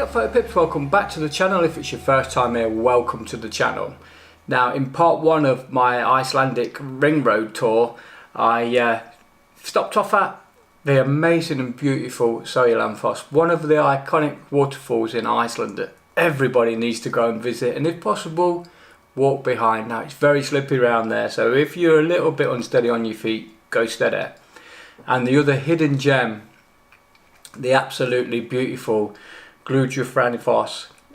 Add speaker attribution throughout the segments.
Speaker 1: Yeah, Photo Pips, welcome back to the channel. If it's your first time here, welcome to the channel. Now, in part one of my Icelandic ring road tour, I stopped off at the amazing and beautiful Stöðvarfjörður, one of the iconic waterfalls in Iceland that everybody needs to go and visit, and if possible, walk behind. Now, it's very slippery around there, so if you're a little bit unsteady on your feet, go steady. And the other hidden gem, the absolutely beautiful Glacier,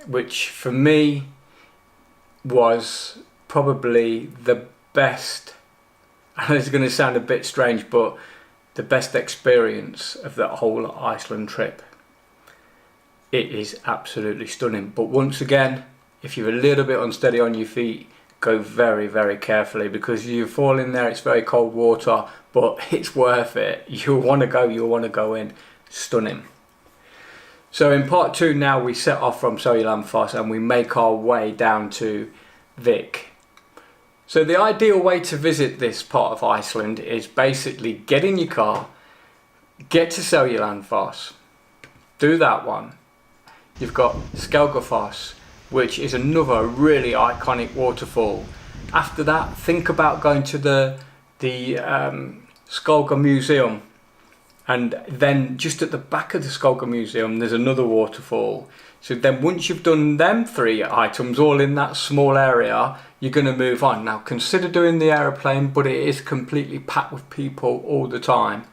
Speaker 1: which for me was probably the best, and it's going to sound a bit strange, but the best experience of that whole Iceland trip. It is absolutely stunning, but once again, if you're a little bit unsteady on your feet, go very carefully, because you fall in there. It's very cold water, but it's worth it. You'll want to go in. Stunning. So in part two now, we set off from Stöðvarfjörður and we make our way down to Vik. So the ideal way to visit this part of Iceland is basically get in your car, get to Stöðvarfjörður, do that one. You've got Skelgafoss, which is another really iconic waterfall. After that, think about going to the Skolga Museum. And then just at the back of the Skolga Museum, there's another waterfall. So then once you've done them three items all in that small area, you're going to move on. Now consider doing the aeroplane, but it is completely packed with people all the time.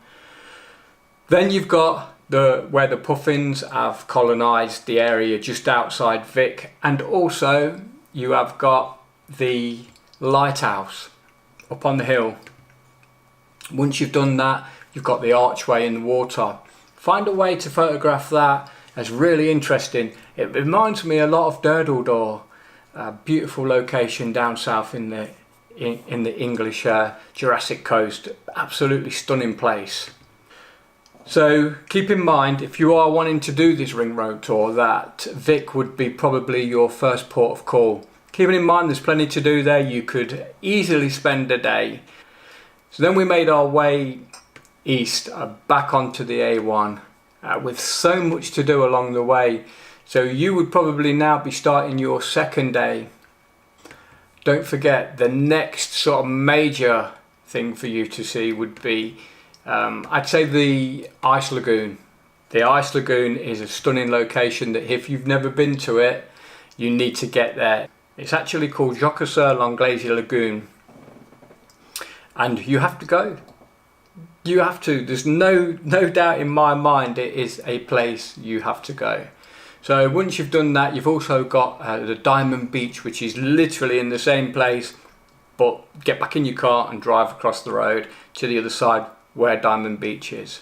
Speaker 1: Then you've got where the puffins have colonised the area just outside Vik, and also you have got the lighthouse up on the hill. Once you've done that, you've got the archway in the water. Find a way to photograph that. It's really interesting. It reminds me a lot of Durdledor, a beautiful location down south in the English Jurassic coast. Absolutely stunning place. So keep in mind, if you are wanting to do this ring road tour, that Vik would be probably your first port of call. Keeping in mind there's plenty to do there. You could easily spend a day. So then we made our way east, back onto the A1, with so much to do along the way. So you would probably now be starting your second day. Don't forget, the next sort of major thing for you to see would be, I'd say, the ice lagoon. The ice lagoon is a stunning location that if you've never been to it, you need to get there. It's actually called Glacier Lagoon, and you have to go. You have to. There's no doubt in my mind it is a place you have to go. So once you've done that, you've also got the Diamond Beach, which is literally in the same place, but get back in your car and drive across the road to the other side where Diamond Beach is.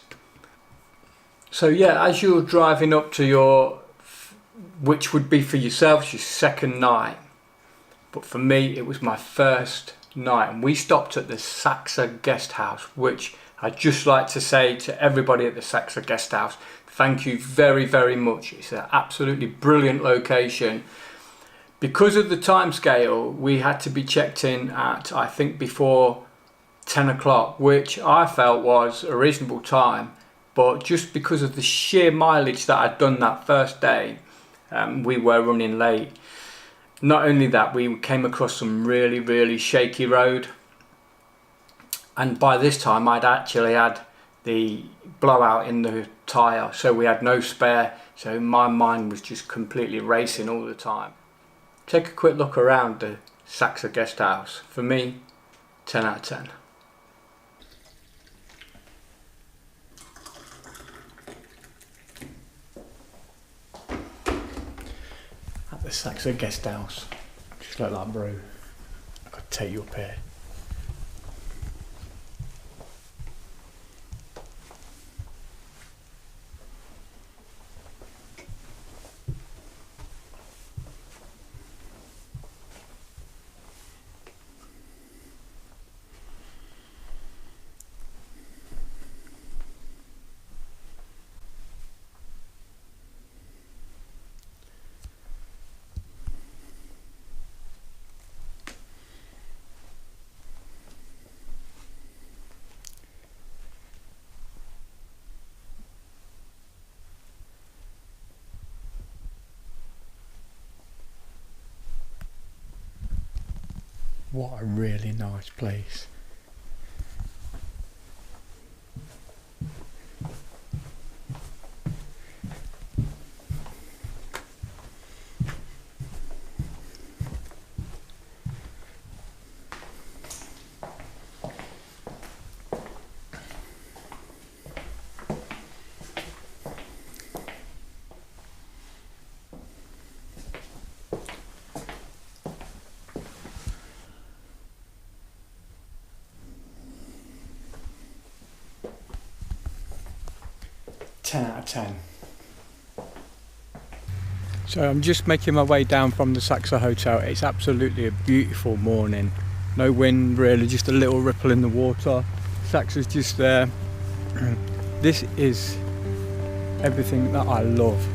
Speaker 1: So yeah, as you're driving up to your, which would be for yourselves, your second night, but for me it was my first night, and we stopped at the Saxa guesthouse, which I'd just like to say to everybody at the Saxa guesthouse, thank you very much. It's an absolutely brilliant location. Because of the time scale, we had to be checked in at, I think, before 10 o'clock, which I felt was a reasonable time, but just because of the sheer mileage that I'd done that first day, we were running late. Not only that, we came across some really shaky road, and by this time I'd actually had the blowout in the tyre, so we had no spare, so my mind was just completely racing all the time. Take a quick look around the Saxa guesthouse. For me, 10 out of 10. At the Saxa guesthouse, just like that, bro. I could take you up here. What a really nice place. Out of 10. So I'm just making my way down from the Saxa hotel. It's absolutely a beautiful morning. No wind really, just a little ripple in the water. Saxa's just there. This is everything that I love.